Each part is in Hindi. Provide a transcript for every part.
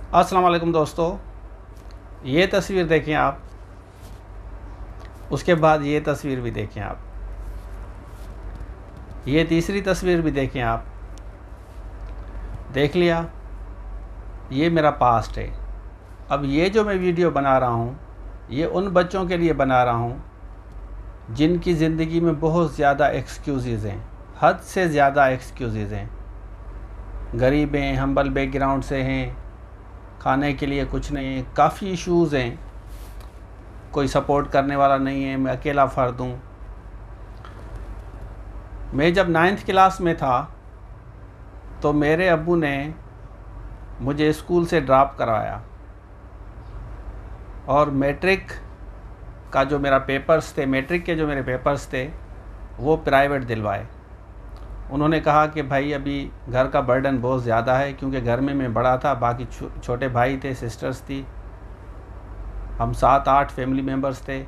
अस्सलाम वालेकुम दोस्तों, ये तस्वीर देखें आप। उसके बाद ये तस्वीर भी देखें आप। ये तीसरी तस्वीर भी देखें आप। देख लिया, ये मेरा पास्ट है। अब ये जो मैं वीडियो बना रहा हूँ, ये उन बच्चों के लिए बना रहा हूँ जिनकी ज़िंदगी में बहुत ज़्यादा एक्सक्यूज़ेज़ हैं, हद से ज़्यादा एक्सक्यूज़ेज़ हैं। गरीब हैं, हम्बल बैकग्राउंड से हैं, खाने के लिए कुछ नहीं है, काफ़ी इश्यूज़ हैं, कोई सपोर्ट करने वाला नहीं है, मैं अकेला फ़र्द हूँ। मैं जब 9th क्लास में था तो मेरे अब्बू ने मुझे स्कूल से ड्रॉप करवाया और मैट्रिक का जो मेरा पेपर्स थे, मैट्रिक के जो मेरे पेपर्स थे वो प्राइवेट दिलवाए। उन्होंने कहा कि भाई अभी घर का बर्डन बहुत ज़्यादा है, क्योंकि घर में मैं बड़ा था, बाकी छोटे भाई थे, सिस्टर्स थी, हम 7-8 फैमिली मेम्बर्स थे।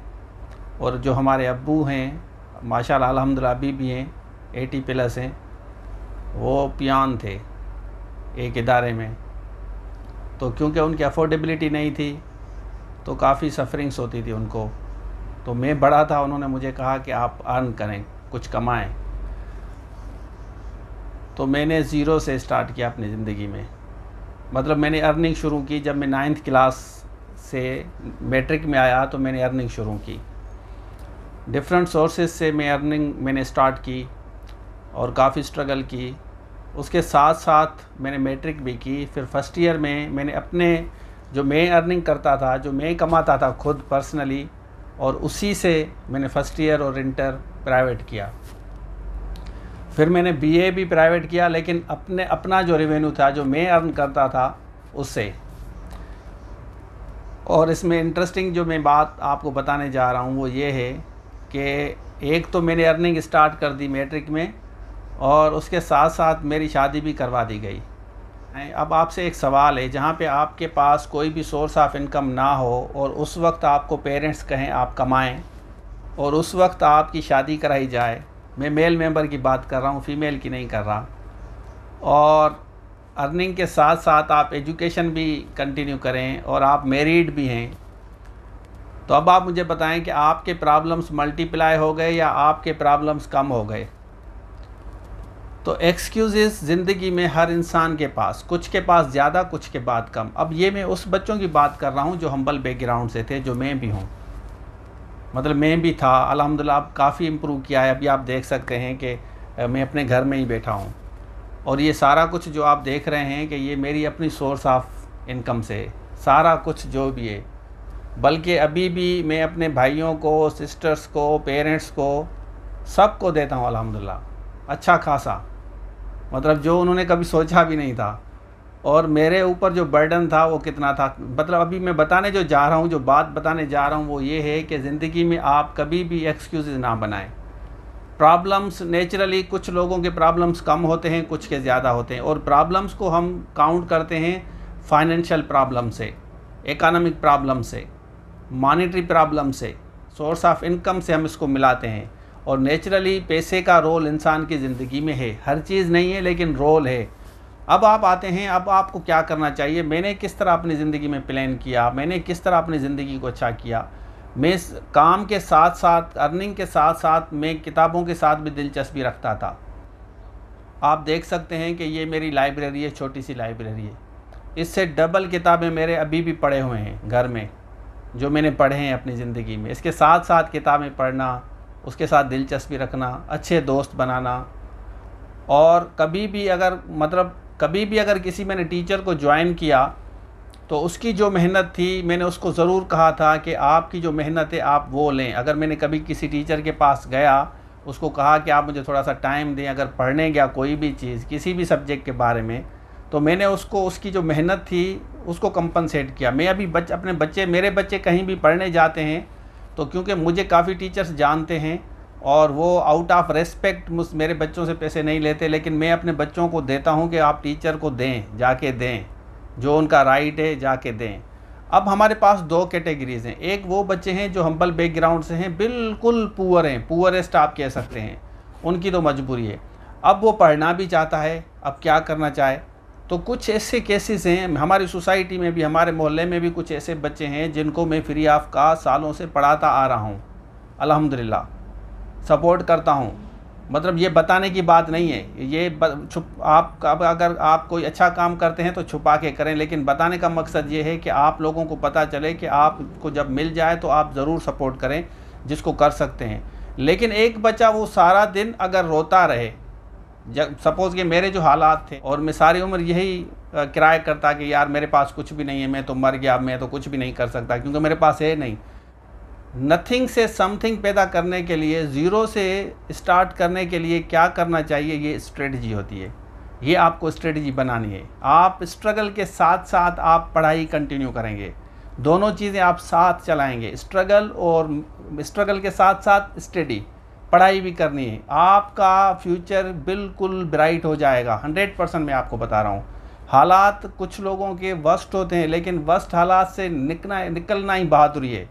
और जो हमारे अब्बू हैं माशाल्लाह अल्हम्दुलिल्लाह अभी भी हैं, 80+ हैं, वो पियान थे एक इदारे में। तो क्योंकि उनकी अफोर्डेबिलिटी नहीं थी तो काफ़ी सफरिंग्स होती थी उनको। तो मैं बड़ा था, उन्होंने मुझे कहा कि आप अर्न करें, कुछ कमाएं। तो मैंने ज़ीरो से स्टार्ट किया अपनी ज़िंदगी में। मतलब मैंने अर्निंग शुरू की जब मैं 9th क्लास से मैट्रिक में आया, तो मैंने अर्निंग शुरू की। डिफरेंट सोर्सेज से मैं अर्निंग मैंने स्टार्ट की और काफ़ी स्ट्रगल की। उसके साथ साथ मैंने मैट्रिक भी की। फिर फर्स्ट ईयर में मैंने अपने जो मैं अर्निंग करता था, जो मैं कमाता था खुद पर्सनली, और उसी से मैंने फर्स्ट ईयर और इंटर प्राइवेट किया। फिर मैंने बीए भी प्राइवेट किया, लेकिन अपना जो रेवेन्यू था, जो मैं अर्न करता था उससे। और इसमें इंटरेस्टिंग जो मैं बात आपको बताने जा रहा हूँ वो ये है कि एक तो मैंने अर्निंग स्टार्ट कर दी मैट्रिक में, और उसके साथ साथ मेरी शादी भी करवा दी गई। अब आपसे एक सवाल है, जहाँ पे आपके पास कोई भी सोर्स ऑफ इनकम ना हो और उस वक्त आपको पेरेंट्स कहें आप कमाएं, और उस वक्त आपकी शादी कराई जाए, मैं मेल मेंबर की बात कर रहा हूँ, फीमेल की नहीं कर रहा, और अर्निंग के साथ साथ आप एजुकेशन भी कंटिन्यू करें और आप मैरिड भी हैं, तो अब आप मुझे बताएं कि आपके प्रॉब्लम्स मल्टीप्लाई हो गए या आपके प्रॉब्लम्स कम हो गए। तो एक्सक्यूज़ेस ज़िंदगी में हर इंसान के पास, कुछ के पास ज़्यादा, कुछ के बाद कम। अब ये मैं उस बच्चों की बात कर रहा हूँ जो हम्बल बैकग्राउंड से थे, जो मैं भी हूँ। मतलब मैं भी था, अल्हम्दुलिल्लाह अब काफ़ी इम्प्रूव किया है। अभी आप देख सकते हैं कि मैं अपने घर में ही बैठा हूँ, और ये सारा कुछ जो आप देख रहे हैं कि ये मेरी अपनी सोर्स ऑफ इनकम से सारा कुछ जो भी है। बल्कि अभी भी मैं अपने भाइयों को, सिस्टर्स को, पेरेंट्स को, सबको देता हूँ अल्हम्दुलिल्लाह अच्छा खासा, मतलब जो उन्होंने कभी सोचा भी नहीं था। और मेरे ऊपर जो बर्डन था वो कितना था, मतलब अभी मैं बताने जो जा रहा हूँ, जो बात बताने जा रहा हूँ वो ये है कि ज़िंदगी में आप कभी भी एक्सक्यूज़ ना बनाएं। प्रॉब्लम्स नेचुरली, कुछ लोगों के प्रॉब्लम्स कम होते हैं, कुछ के ज़्यादा होते हैं, और प्रॉब्लम्स को हम काउंट करते हैं फाइनेंशियल प्रॉब्लम से, इकोनॉमिक प्रॉब्लम से, मॉनेटरी प्रॉब्लम से, सोर्स ऑफ इनकम से हम इसको मिलाते हैं। और नेचुरली पैसे का रोल इंसान की ज़िंदगी में है, हर चीज़ नहीं है लेकिन रोल है। अब आप आते हैं, अब आपको क्या करना चाहिए। मैंने किस तरह अपनी ज़िंदगी में प्लान किया, मैंने किस तरह अपनी ज़िंदगी को अच्छा किया। मैं काम के साथ साथ, अर्निंग के साथ साथ, मैं किताबों के साथ भी दिलचस्पी रखता था। आप देख सकते हैं कि ये मेरी लाइब्रेरी है, छोटी सी लाइब्रेरी है। इससे डबल किताबें मेरे अभी भी पढ़े हुए हैं घर में, जो मैंने पढ़े हैं अपनी ज़िंदगी में। इसके साथ साथ किताबें पढ़ना, उसके साथ दिलचस्पी रखना, अच्छे दोस्त बनाना। और कभी भी अगर किसी मैंने टीचर को ज्वाइन किया तो उसकी जो मेहनत थी, मैंने उसको ज़रूर कहा था कि आपकी जो मेहनत है आप वो लें। अगर मैंने कभी किसी टीचर के पास गया, उसको कहा कि आप मुझे थोड़ा सा टाइम दें, अगर पढ़ने गया कोई भी चीज़, किसी भी सब्जेक्ट के बारे में, तो मैंने उसको, उसकी जो मेहनत थी उसको कंपनसेट किया। मैं अभी मेरे बच्चे कहीं भी पढ़ने जाते हैं तो क्योंकि मुझे काफ़ी टीचर्स जानते हैं और वो आउट ऑफ रेस्पेक्ट मेरे बच्चों से पैसे नहीं लेते, लेकिन मैं अपने बच्चों को देता हूँ कि आप टीचर को दें, जाके दें, जो उनका राइट है जाके दें। अब हमारे पास 2 कैटेगरीज़ हैं। एक वो बच्चे हैं जो हम्बल बैकग्राउंड से हैं, बिल्कुल पुअर हैं, पुअरेस्ट आप कह सकते हैं, उनकी तो मजबूरी है। अब वो पढ़ना भी चाहता है, अब क्या करना चाहे, तो कुछ ऐसे केसेस हैं हमारी सोसाइटी में भी, हमारे मोहल्ले में भी कुछ ऐसे बच्चे हैं जिनको मैं फ्री ऑफ कास्ट सालों से पढ़ाता आ रहा हूँ, अल्हम्दुलिल्लाह सपोर्ट करता हूँ। मतलब ये बताने की बात नहीं है, ये आप अगर आप कोई अच्छा काम करते हैं तो छुपा के करें, लेकिन बताने का मकसद ये है कि आप लोगों को पता चले कि आपको जब मिल जाए तो आप ज़रूर सपोर्ट करें जिसको कर सकते हैं। लेकिन एक बच्चा वो सारा दिन अगर रोता रहे, जब सपोज़ कि मेरे जो हालात थे और मैं सारी उम्र यही किराया करता कि यार मेरे पास कुछ भी नहीं है, मैं तो मर गया, मैं तो कुछ भी नहीं कर सकता क्योंकि मेरे पास है नहीं। नथिंग से समथिंग पैदा करने के लिए, ज़ीरो से स्टार्ट करने के लिए क्या करना चाहिए, ये स्ट्रेटजी होती है, ये आपको स्ट्रेटजी बनानी है। आप स्ट्रगल के साथ साथ आप पढ़ाई कंटिन्यू करेंगे, दोनों चीज़ें आप साथ चलाएंगे, स्ट्रगल के साथ साथ स्टडी, पढ़ाई भी करनी है। आपका फ्यूचर बिल्कुल ब्राइट हो जाएगा, 100% मैं आपको बता रहा हूँ। हालात कुछ लोगों के वर्स्ट होते हैं, लेकिन वर्स्ट हालात से निकलना ही बहादुरी है।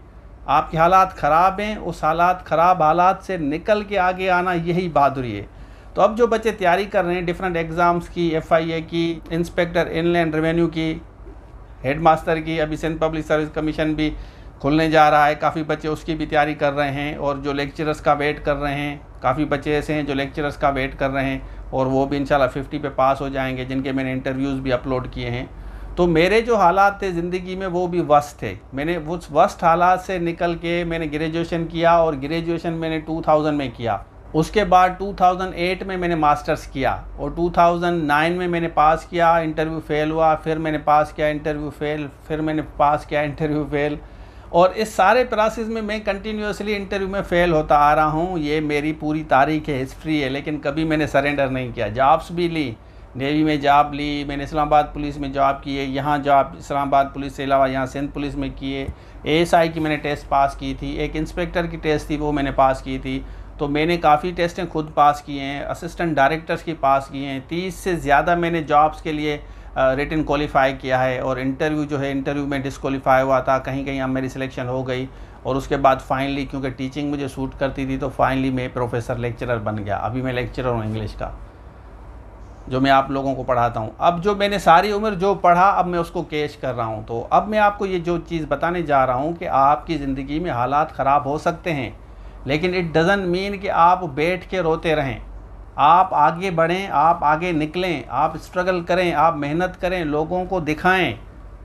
आपके हालात ख़राब हैं, उस ख़राब हालात से निकल के आगे आना यही बहादुरी है। तो अब जो बच्चे तैयारी कर रहे हैं डिफरेंट एग्ज़ाम्स की, FIA की, इंस्पेक्टर इनलैंड रेवेन्यू की, हेड मास्टर की, अभी सिंध पब्लिक सर्विस कमीशन भी खुलने जा रहा है, काफ़ी बच्चे उसकी भी तैयारी कर रहे हैं, और जो लेक्चरर्स का वेट कर रहे हैं, काफ़ी बच्चे ऐसे हैं जो लेक्चरर्स का वेट कर रहे हैं और वो भी इंशाल्लाह 50 पे पास हो जाएंगे, जिनके मैंने इंटरव्यूज़ भी अपलोड किए हैं। तो मेरे जो हालात थे ज़िंदगी में वो भी वर्स्ट थे। मैंने उस वर्स्ट हालात से निकल के मैंने ग्रेजुएशन किया, और ग्रेजुएशन मैंने 2000 में किया। उसके बाद 2008 में मैंने मास्टर्स किया, और 2009 में मैंने पास किया, इंटरव्यू फेल हुआ, फिर मैंने पास किया, इंटरव्यू फेल, फिर मैंने पास किया, इंटरव्यू फेल, और इस सारे प्रोसेस में मैं कंटिन्यूसली इंटरव्यू में फ़ेल होता आ रहा हूँ। ये मेरी पूरी तारीख है, हिस्ट्री है, लेकिन कभी मैंने सरेंडर नहीं किया। जॉब्स भी ली, नेवी में जॉब ली, मैंने इस्लामाबाद पुलिस में जॉब किए, यहाँ जॉब इस्लामाबाद पुलिस से अलावा यहाँ सिंध पुलिस में किए। ASI की मैंने टेस्ट पास की थी, एक इंस्पेक्टर की टेस्ट थी वो मैंने पास की थी। तो मैंने काफ़ी टेस्टें खुद पास किए हैं, असिस्टेंट डायरेक्टर्स की पास किए हैं, 30 से ज़्यादा मैंने जॉब्स के लिए रिटन क्वालिफाई किया है, और इंटरव्यू जो है, इंटरव्यू में डिस्क्वालीफाई हुआ था, कहीं कहीं अब मेरी सिलेक्शन हो गई, और उसके बाद फाइनली क्योंकि टीचिंग मुझे सूट करती थी तो फाइनली मैं प्रोफेसर लेक्चरर बन गया। अभी मैं लेक्चरर हूँ इंग्लिश का, जो मैं आप लोगों को पढ़ाता हूँ। अब जो मैंने सारी उम्र जो पढ़ा, अब मैं उसको कैश कर रहा हूँ। तो अब मैं आपको ये जो चीज़ बताने जा रहा हूँ कि आपकी ज़िंदगी में हालात ख़राब हो सकते हैं, लेकिन इट डज़ंट मीन कि आप बैठ के रोते रहें। आप आगे बढ़ें, आप आगे निकलें, आप स्ट्रगल करें, आप मेहनत करें, लोगों को दिखाएं,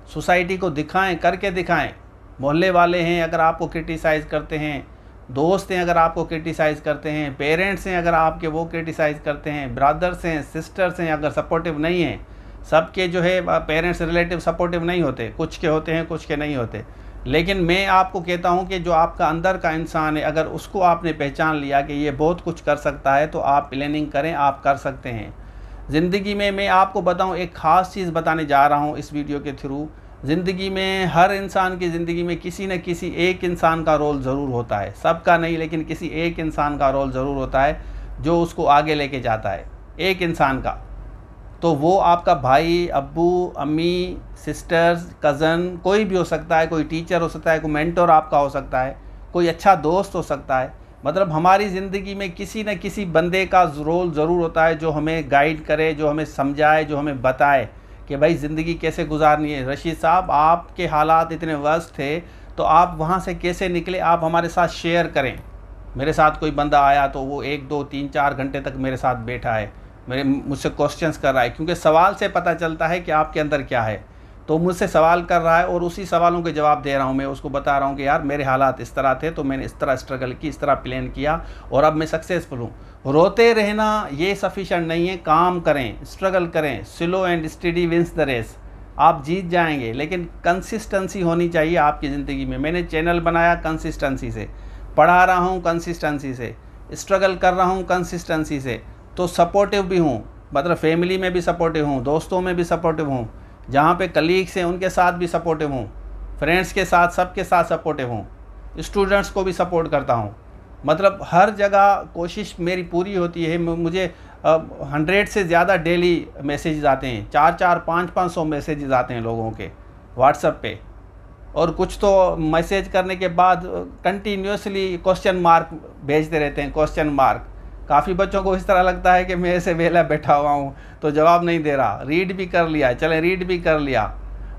सोसाइटी को दिखाएं, करके दिखाएं। मोहल्ले वाले हैं अगर आपको क्रिटिसाइज़ करते हैं, दोस्त हैं अगर आपको क्रिटिसाइज़ करते हैं, पेरेंट्स हैं अगर आपके वो क्रिटिसाइज़ करते हैं, ब्रदर्स हैं, सिस्टर्स हैं अगर सपोर्टिव नहीं हैं, सबके जो है पेरेंट्स रिलेटिव सपोर्टिव नहीं होते, कुछ के होते हैं, कुछ के नहीं होते। लेकिन मैं आपको कहता हूं कि जो आपका अंदर का इंसान है, अगर उसको आपने पहचान लिया कि ये बहुत कुछ कर सकता है, तो आप प्लानिंग करें, आप कर सकते हैं ज़िंदगी में। मैं आपको बताऊं, एक ख़ास चीज़ बताने जा रहा हूं इस वीडियो के थ्रू। ज़िंदगी में, हर इंसान की ज़िंदगी में किसी न किसी एक इंसान का रोल ज़रूर होता है, सबका नहीं, लेकिन किसी एक इंसान का रोल ज़रूर होता है जो उसको आगे लेके जाता है, एक इंसान का। तो वो आपका भाई, अब्बू, अम्मी, सिस्टर्स, कज़न, कोई भी हो सकता है, कोई टीचर हो सकता है, कोई मेंटर आपका हो सकता है, कोई अच्छा दोस्त हो सकता है। मतलब हमारी ज़िंदगी में किसी न किसी बंदे का रोल ज़रूर होता है जो हमें गाइड करे, जो हमें समझाए, जो हमें बताए कि भाई ज़िंदगी कैसे गुजारनी है। रशीद साहब, आपके हालात इतने वर्स्ट थे तो आप वहाँ से कैसे निकले, आप हमारे साथ शेयर करें। मेरे साथ कोई बंदा आया तो वो 1, 2, 3, 4 घंटे तक मेरे साथ बैठा है, मुझसे क्वेश्चंस कर रहा है, क्योंकि सवाल से पता चलता है कि आपके अंदर क्या है। तो मुझसे सवाल कर रहा है और उसी सवालों के जवाब दे रहा हूँ। मैं उसको बता रहा हूँ कि यार मेरे हालात इस तरह थे, तो मैंने इस तरह स्ट्रगल की, इस तरह प्लान किया, और अब मैं सक्सेसफुल हूँ। रोते रहना ये सफिशेंट नहीं है, काम करें, स्ट्रगल करें। Slow and study wins the race. आप जीत जाएंगे, लेकिन कंसिस्टेंसी होनी चाहिए आपकी ज़िंदगी में। मैंने चैनल बनाया कंसिस्टेंसी से, पढ़ा रहा हूँ कंसिस्टेंसी से, स्ट्रगल कर रहा हूँ कंसिस्टेंसी से, तो सपोर्टिव भी हूँ, मतलब फैमिली में भी सपोर्टिव हूँ, दोस्तों में भी सपोर्टिव हूँ, जहाँ पे कलीग्स हैं उनके साथ भी सपोर्टिव हूँ, फ्रेंड्स के साथ, सबके साथ सपोर्टिव हूँ, स्टूडेंट्स को भी सपोर्ट करता हूँ। मतलब हर जगह कोशिश मेरी पूरी होती है। मुझे 100 से ज़्यादा डेली मैसेजेस आते हैं, 400, 500 मैसेजेस आते हैं लोगों के व्हाट्सएप पे, और कुछ तो मैसेज करने के बाद कंटिन्यूसली क्वेश्चन मार्क भेजते रहते हैं, क्वेश्चन मार्क। काफ़ी बच्चों को इस तरह लगता है कि मैं ऐसे वेला बैठा हुआ हूँ तो जवाब नहीं दे रहा, रीड भी कर लिया, चले रीड भी कर लिया,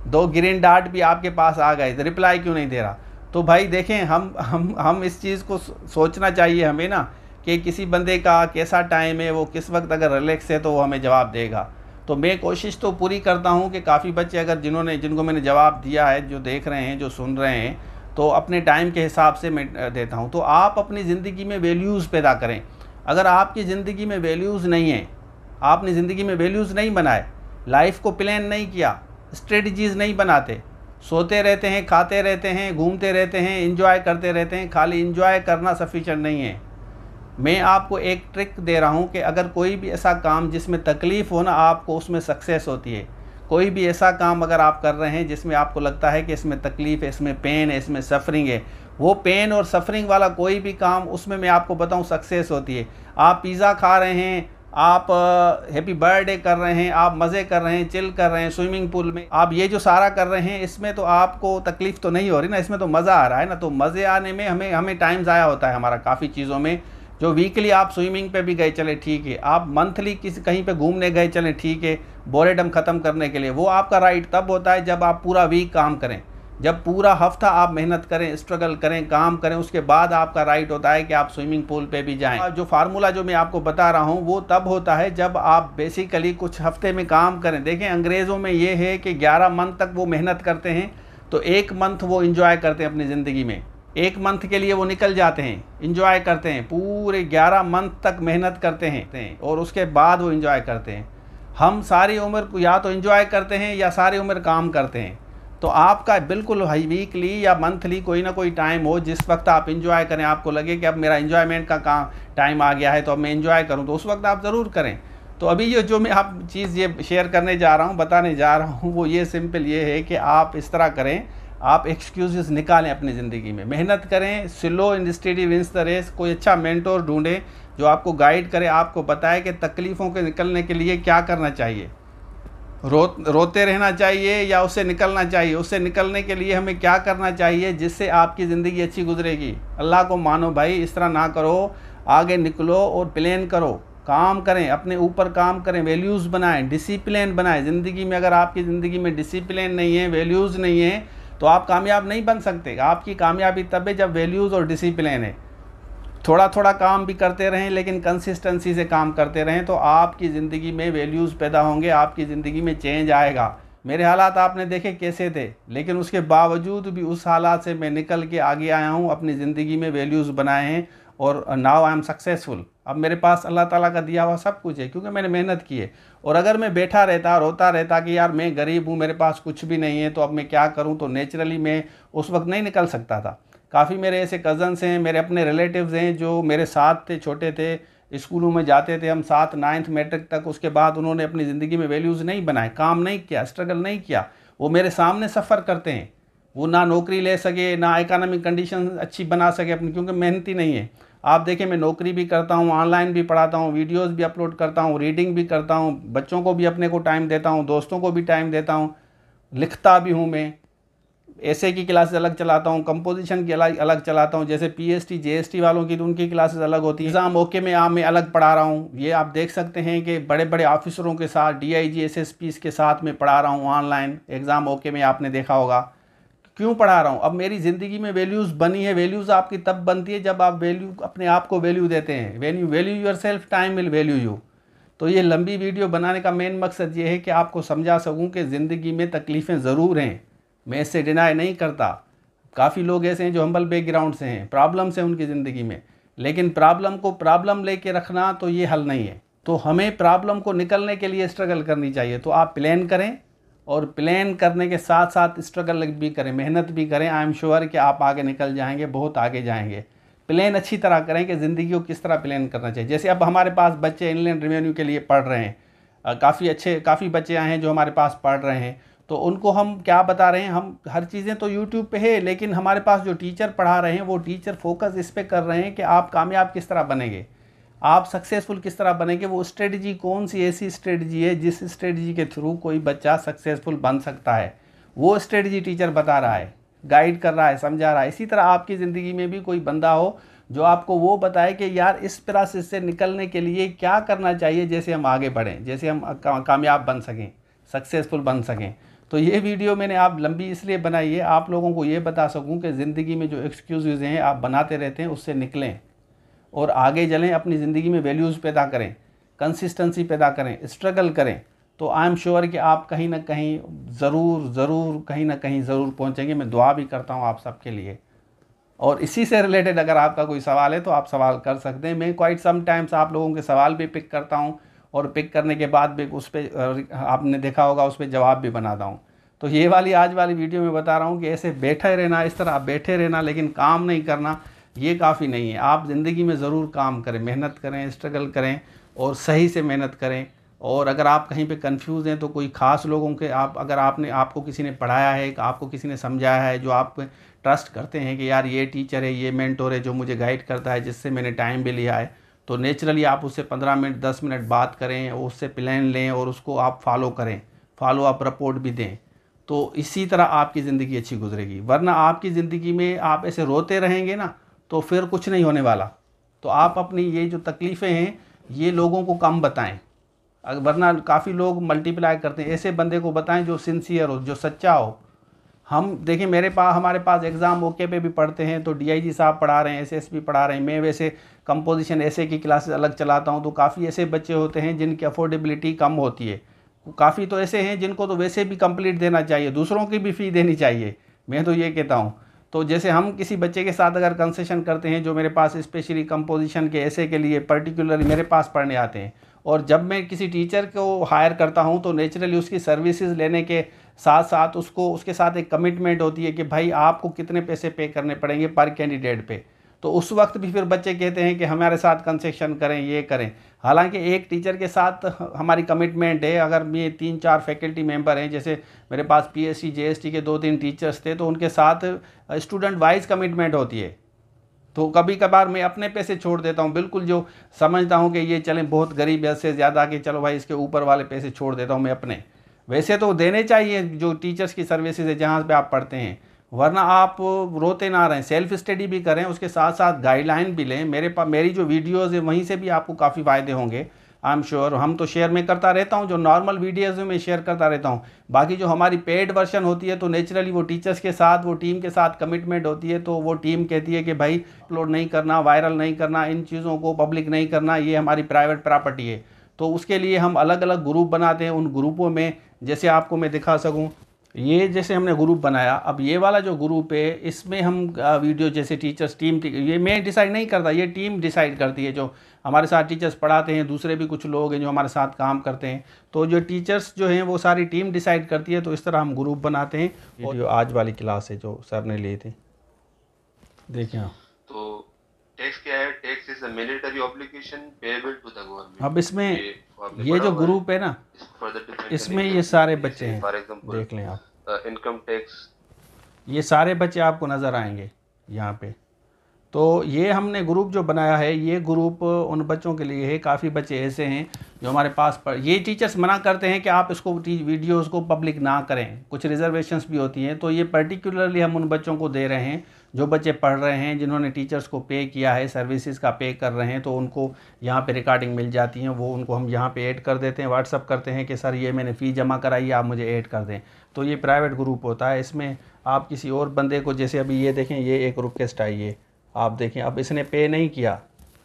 2 ग्रीन डॉट भी आपके पास आ गए, तो रिप्लाई क्यों नहीं दे रहा। तो भाई देखें, हम इस चीज़ को सोचना चाहिए हमें ना कि किसी बंदे का कैसा टाइम है, वो किस वक्त अगर रिलैक्स है तो वो हमें जवाब देगा। तो मैं कोशिश तो पूरी करता हूँ कि काफ़ी बच्चे अगर जिनको मैंने जवाब दिया है, जो देख रहे हैं, जो सुन रहे हैं, तो अपने टाइम के हिसाब से मैं देता हूँ। तो आप अपनी ज़िंदगी में वैल्यूज़ पैदा करें। अगर आपकी ज़िंदगी में वैल्यूज़ नहीं है, आपने ज़िंदगी में वैल्यूज़ नहीं बनाए, लाइफ को प्लान नहीं किया, स्ट्रेटजीज़ नहीं बनाते, सोते रहते हैं, खाते रहते हैं, घूमते रहते हैं, एंजॉय करते रहते हैं, खाली एंजॉय करना सफिशिएंट नहीं है। मैं आपको एक ट्रिक दे रहा हूँ कि अगर कोई भी ऐसा काम जिसमें तकलीफ़ हो ना, आपको उसमें सक्सेस होती है। कोई भी ऐसा काम अगर आप कर रहे हैं जिसमें आपको लगता है कि इसमें तकलीफ़ है, इसमें पेन है, इसमें सफरिंग है, वो पेन और सफरिंग वाला कोई भी काम, उसमें मैं आपको बताऊं सक्सेस होती है। आप पिज़्ज़ा खा रहे हैं, आप हैप्पी बर्थडे कर रहे हैं, आप मज़े कर रहे हैं, चिल कर रहे हैं स्विमिंग पूल में, आप ये जो सारा कर रहे हैं, इसमें तो आपको तकलीफ़ तो नहीं हो रही ना, इसमें तो मज़ा आ रहा है ना। तो मज़े आने में हमें टाइम ज़ाया होता है हमारा काफ़ी चीज़ों में। जो वीकली आप स्विमिंग पे भी गए, चले ठीक है, आप मंथली किसी कहीं पे घूमने गए, चले ठीक है, बोरेडम ख़त्म करने के लिए, वो आपका राइट तब होता है जब आप पूरा वीक काम करें, जब पूरा हफ्ता आप मेहनत करें, स्ट्रगल करें, काम करें, उसके बाद आपका राइट होता है कि आप स्विमिंग पूल पे भी जाएं। जो फार्मूला जो मैं आपको बता रहा हूं वो तब होता है जब आप बेसिकली कुछ हफ्ते में काम करें। देखें, अंग्रेज़ों में ये है कि 11 मंथ तक वो मेहनत करते हैं, तो 1 मंथ वो इंजॉय करते हैं अपनी ज़िंदगी में। 1 मंथ के लिए वो निकल जाते हैं, इंजॉय करते हैं, पूरे 11 मंथ तक मेहनत करते हैं और उसके बाद वो इंजॉय करते हैं। हम सारी उम्र को या तो इंजॉय करते हैं या सारी उम्र काम करते हैं। तो आपका बिल्कुल भाई वीकली या मंथली कोई ना कोई टाइम हो जिस वक्त आप इंजॉय करें, आपको लगे कि अब मेरा इंजॉयमेंट का काम टाइम आ गया है तो अब मैं इंजॉय करूं, तो उस वक्त आप ज़रूर करें। तो अभी ये जो मैं आप चीज़ ये शेयर करने जा रहा हूं, बताने जा रहा हूं, वो ये सिंपल ये है कि आप इस तरह करें, आप एक्सक्यूज़ निकालें अपनी ज़िंदगी में, मेहनत करें, slow and steady wins the race. कोई अच्छा मेंटोर ढूंढें जो आपको गाइड करे, आपको बताए कि तकलीफ़ों के निकलने के लिए क्या करना चाहिए। रोते रहना चाहिए या उससे निकलना चाहिए, उससे निकलने के लिए हमें क्या करना चाहिए जिससे आपकी ज़िंदगी अच्छी गुजरेगी। अल्लाह को मानो भाई, इस तरह ना करो, आगे निकलो और प्लान करो, काम करें, अपने ऊपर काम करें, वैल्यूज़ बनाएं, डिसिप्लिन बनाएं ज़िंदगी में। अगर आपकी ज़िंदगी में डिसिप्लिन नहीं है, वैल्यूज़ नहीं है, तो आप कामयाब नहीं बन सकते। आपकी कामयाबी तब है जब वैल्यूज़ और डिसिप्लिन है। थोड़ा थोड़ा काम भी करते रहें लेकिन कंसिस्टेंसी से काम करते रहें, तो आपकी ज़िंदगी में वैल्यूज़ पैदा होंगे, आपकी ज़िंदगी में चेंज आएगा। मेरे हालात आपने देखे कैसे थे, लेकिन उसके बावजूद भी उस हालात से मैं निकल के आगे आया हूँ, अपनी ज़िंदगी में वैल्यूज़ बनाए हैं और नाउ आई एम सक्सेसफुल। अब मेरे पास अल्लाह ताला का दिया हुआ सब कुछ है क्योंकि मैंने मेहनत की है। और अगर मैं बैठा रहता, रोता रहता कि यार मैं गरीब हूँ, मेरे पास कुछ भी नहीं है, तो अब मैं क्या करूँ, तो नेचुरली मैं उस वक्त नहीं निकल सकता था। काफ़ी मेरे ऐसे कज़न्स हैं, मेरे अपने रिलेटिव्स हैं जो मेरे साथ थे, छोटे थे, स्कूलों में जाते थे हम साथ, 9th मैट्रिक तक। उसके बाद उन्होंने अपनी ज़िंदगी में वैल्यूज़ नहीं बनाए, काम नहीं किया, स्ट्रगल नहीं किया। वो मेरे सामने सफ़र करते हैं, वो ना नौकरी ले सके, ना इकोनॉमिक कंडीशन अच्छी बना सके अपनी, क्योंकि मेहनती नहीं है। आप देखें, मैं नौकरी भी करता हूँ, ऑनलाइन भी पढ़ाता हूँ, वीडियोज़ भी अपलोड करता हूँ, रीडिंग भी करता हूँ, बच्चों को भी अपने को टाइम देता हूँ, दोस्तों को भी टाइम देता हूँ, लिखता भी हूँ मैं, ऐसे की क्लासेस अलग चलाता हूँ, कंपोजिशन की अलग चलाता हूँ। जैसे पीएसटी जेएसटी वालों की तो उनकी क्लासेस अलग होती है। एग्ज़ाम ओके में मैं अलग पढ़ा रहा हूँ। ये आप देख सकते हैं कि बड़े बड़े ऑफिसरों के साथ, डीआईजी एसएसपीज़ के साथ मैं पढ़ा रहा हूँ ऑनलाइन। एग्ज़ाम ओके में आपने देखा होगा। क्यों पढ़ा रहा हूँ? अब मेरी ज़िंदगी में वैल्यूज़ बनी है। वैल्यूज़ आपकी तब बनती है जब आप अपने आप को वैल्यू देते हैं। When you value yourself, time will value you. तो ये लंबी वीडियो बनाने का मेन मकसद ये है कि आपको समझा सकूँ कि ज़िंदगी में तकलीफ़ें ज़रूर हैं, मैं इससे डिनाई नहीं करता। काफ़ी लोग ऐसे हैं जो हम्बल बैकग्राउंड से हैं, प्रॉब्लम्स हैं उनकी ज़िंदगी में, लेकिन प्रॉब्लम को प्रॉब्लम लेके रखना तो ये हल नहीं है। तो हमें प्रॉब्लम को निकलने के लिए स्ट्रगल करनी चाहिए। तो आप प्लान करें और प्लान करने के साथ साथ स्ट्रगल भी करें, मेहनत भी करें। आई एम श्योर कि आप आगे निकल जाएंगे, बहुत आगे जाएंगे। प्लान अच्छी तरह करें कि ज़िंदगी को किस तरह प्लान करना चाहिए। जैसे अब हमारे पास बच्चे इनलैंड रेवेन्यू के लिए पढ़ रहे हैं, काफ़ी बच्चे आए हैं जो हमारे पास पढ़ रहे हैं। तो उनको हम क्या बता रहे हैं, हम हर चीज़ें तो यूट्यूब पे है, लेकिन हमारे पास जो टीचर पढ़ा रहे हैं वो टीचर फोकस इस पे कर रहे हैं कि आप कामयाब किस तरह बनेंगे, आप सक्सेसफुल किस तरह बनेंगे। वो स्ट्रेटजी कौन सी ऐसी स्ट्रेटजी है जिस स्ट्रेटजी के थ्रू कोई बच्चा सक्सेसफुल बन सकता है, वो स्ट्रेटजी टीचर बता रहा है, गाइड कर रहा है, समझा रहा है। इसी तरह आपकी ज़िंदगी में भी कोई बंदा हो जो आपको वो बताए कि यार इस प्रोसेस से निकलने के लिए क्या करना चाहिए, जैसे हम आगे बढ़ें, जैसे हम कामयाब बन सकें, सक्सेसफुल बन सकें। तो ये वीडियो मैंने आप लंबी इसलिए बनाई है, आप लोगों को ये बता सकूं कि ज़िंदगी में जो एक्सक्यूज़ हैं आप बनाते रहते हैं, उससे निकलें और आगे चलें, अपनी ज़िंदगी में वैल्यूज़ पैदा करें, कंसिस्टेंसी पैदा करें, स्ट्रगल करें। तो आई एम श्योर कि आप कहीं ना कहीं ज़रूर कहीं ना कहीं ज़रूर पहुँचेंगे। मैं दुआ भी करता हूँ आप सबके लिए। और इसी से रिलेटेड अगर आपका कोई सवाल है तो आप सवाल कर सकते हैं। मैं क्वाइट समटाइम्स आप लोगों के सवाल भी पिक करता हूँ और पिक करने के बाद भी उस पर आपने देखा होगा उस पर जवाब भी बनाता हूँ। तो ये वाली आज वाली वीडियो में बता रहा हूँ कि ऐसे बैठे रहना, इस तरह बैठे रहना लेकिन काम नहीं करना, ये काफ़ी नहीं है। आप ज़िंदगी में ज़रूर काम करें, मेहनत करें, स्ट्रगल करें और सही से मेहनत करें। और अगर आप कहीं पे कंफ्यूज हैं तो कोई ख़ास लोगों के अगर आपको किसी ने पढ़ाया है, आपको किसी ने समझाया है, जो आप ट्रस्ट करते हैं कि यार ये टीचर है, ये मेंटोर है जो मुझे गाइड करता है, जिससे मैंने टाइम भी लिया है, तो नेचुरली आप उससे 15 मिनट 10 मिनट बात करें, उससे प्लान लें और उसको आप फॉलो करें, फॉलो अप रिपोर्ट भी दें। तो इसी तरह आपकी ज़िंदगी अच्छी गुजरेगी। वरना आपकी ज़िंदगी में आप ऐसे रोते रहेंगे ना तो फिर कुछ नहीं होने वाला। तो आप अपनी ये जो तकलीफ़ें हैं ये लोगों को कम बताएं, वरना काफ़ी लोग मल्टीप्लाई करते हैं। ऐसे बंदे को बताएं जो सिंसियर हो, जो सच्चा हो। हम देखें हमारे पास एग्ज़ाम ओके पे भी पढ़ते हैं तो डीआईजी साहब पढ़ा रहे हैं, एसएसपी पढ़ा रहे हैं। मैं वैसे कंपोजिशन ऐसे की क्लासेस अलग चलाता हूं, तो काफ़ी ऐसे बच्चे होते हैं जिनकी अफोर्डेबिलिटी कम होती है। काफ़ी तो ऐसे हैं जिनको तो वैसे भी कंप्लीट देना चाहिए, दूसरों की भी फ़ी देनी चाहिए, मैं तो ये कहता हूँ। तो जैसे हम किसी बच्चे के साथ अगर कंसेशन करते हैं जो मेरे पास स्पेशली कंपोजिशन के ऐसे के लिए पर्टिकुलरली मेरे पास पढ़ने आते हैं, और जब मैं किसी टीचर को हायर करता हूं तो नेचुरली उसकी सर्विसेज लेने के साथ साथ उसके साथ एक कमिटमेंट होती है कि भाई आपको कितने पैसे पे करने पड़ेंगे पर कैंडिडेट पे। तो उस वक्त भी फिर बच्चे कहते हैं कि हमारे साथ कंसेशन करें, ये करें। हालांकि एक टीचर के साथ हमारी कमिटमेंट है। अगर ये 3-4 फैकल्टी मेंबर हैं, जैसे मेरे पास पीएससी जेएसटी के 2-3 टीचर्स थे, तो उनके साथ स्टूडेंट वाइज कमिटमेंट होती है। तो कभी कभार मैं अपने पैसे छोड़ देता हूँ, बिल्कुल जो समझता हूँ कि ये चलें बहुत गरीब है से ज़्यादा कि चलो भाई इसके ऊपर वाले पैसे छोड़ देता हूँ मैं अपने। वैसे तो देने चाहिए जो टीचर्स की सर्विसेज है जहाँ पे आप पढ़ते हैं, वरना आप रोते ना रहें, सेल्फ स्टडी भी करें, उसके साथ साथ गाइडलाइन भी लें। मेरी जो वीडियोज़ है वहीं से भी आपको काफ़ी फ़ायदे होंगे, आई एम श्योर। हम तो शेयर में करता रहता हूँ, जो नॉर्मल वीडियोज़ में शेयर करता रहता हूँ। बाकी जो हमारी पेड वर्जन होती है तो नेचुरली वो टीचर्स के साथ, वो टीम के साथ कमिटमेंट होती है। तो वो टीम कहती है कि भाई अपलोड नहीं करना, वायरल नहीं करना, इन चीज़ों को पब्लिक नहीं करना, ये हमारी प्राइवेट प्रॉपर्टी है। तो उसके लिए हम अलग अलग ग्रुप बनाते हैं। उन ग्रुपों में जैसे आपको मैं दिखा सकूँ, ये जैसे हमने ग्रुप बनाया, अब ये वाला जो ग्रुप है इसमें हम वीडियो जैसे टीचर्स टीम, ये मैं डिसाइड नहीं करता, ये टीम डिसाइड करती है। जो हमारे साथ टीचर्स पढ़ाते हैं, दूसरे भी कुछ लोग हैं जो हमारे साथ काम करते हैं, तो जो टीचर्स जो हैं वो सारी टीम डिसाइड करती है। तो इस तरह हम ग्रुप बनाते हैं। वीडियो आज वाली क्लास है जो सर ने लिए थे, देखिए आप। तो टैक्स क्या है? Tax is a mandatory obligation payable to the government. अब इसमें ये जो ग्रुप है ना, इसमें ये सारे बच्चे हैं, फॉर एग्जांपल देख लें आप, इनकम टैक्स, ये सारे बच्चे आपको नज़र आएंगे यहाँ पे। तो ये हमने ग्रुप जो बनाया है, ये ग्रुप उन बच्चों के लिए है। काफ़ी बच्चे ऐसे हैं जो हमारे पास ये टीचर्स मना करते हैं कि आप इसको वीडियोस को पब्लिक ना करें, कुछ रिजर्वेशंस भी होती हैं। तो ये पर्टिकुलरली हम उन बच्चों को दे रहे हैं जो बच्चे पढ़ रहे हैं, जिन्होंने टीचर्स को पे किया है, सर्विसेज का पे कर रहे हैं। तो उनको यहाँ पे रिकॉर्डिंग मिल जाती हैं, वो उनको हम यहाँ पे ऐड कर देते हैं, व्हाट्सअप करते हैं कि सर ये मैंने फ़ी जमा कराई है, आप मुझे ऐड कर दें। तो ये प्राइवेट ग्रुप होता है। इसमें आप किसी और बंदे को, जैसे अभी ये देखें, ये एक रिक्वेस्ट आई है, आप देखें, अब इसने पे नहीं किया,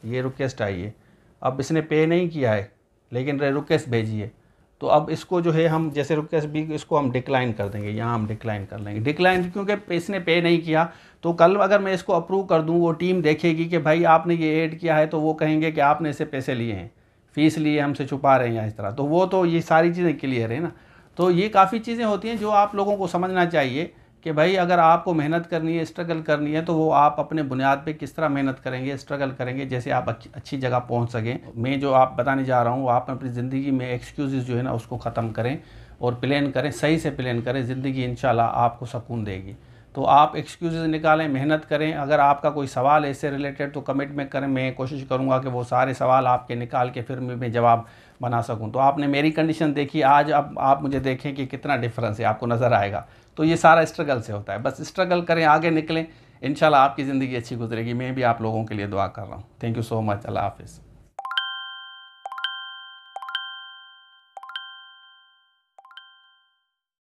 ये रिक्वेस्ट आई है, अब इसने पे नहीं किया है लेकिन रिक्वेस्ट भेजी है। तो अब इसको जो है हम जैसे रिक्वेस्ट भी, इसको हम डिक्लाइन कर देंगे, यहाँ हम डिक्लाइन कर लेंगे। डिक्लाइन क्योंकि इसने पे नहीं किया, तो कल अगर मैं इसको अप्रूव कर दूँ, वो टीम देखेगी कि भाई आपने ये ऐड किया है, तो वो कहेंगे कि आपने इससे पैसे लिए हैं, फ़ीस लिए, हमसे छुपा रहे हैं या इस तरह। तो वो तो ये सारी चीज़ें क्लियर है ना। तो ये काफ़ी चीज़ें होती हैं जो आप लोगों को समझना चाहिए कि भाई अगर आपको मेहनत करनी है, स्ट्रगल करनी है, तो वो आप अपने बुनियाद पे किस तरह मेहनत करेंगे, स्ट्रगल करेंगे, जैसे आप अच्छी जगह पहुंच सकें। मैं जो आप बताने जा रहा हूँ, आप अपनी ज़िंदगी में एक्सक्यूज़ जो है ना उसको ख़त्म करें और प्लान करें, सही से प्लान करें। ज़िंदगी इंशाल्लाह आपको सुकून देगी। तो आप एक्सक्यूज़ निकालें, मेहनत करें। अगर आपका कोई सवाल है इससे रिलेटेड तो कमेंट में करें, मैं कोशिश करूँगा कि वो सारे सवाल आपके निकाल के फिर मैं जवाब बना सकूँ। तो आपने मेरी कंडीशन देखी आज, अब आप मुझे देखें कि कितना डिफरेंस है, आपको नज़र आएगा। तो ये सारा स्ट्रगल से होता है, बस स्ट्रगल करें, आगे निकलें। इंशाल्लाह आपकी ज़िंदगी अच्छी गुजरेगी। मैं भी आप लोगों के लिए दुआ कर रहा हूँ। Thank you so much. अल्लाह हाफ़िज़।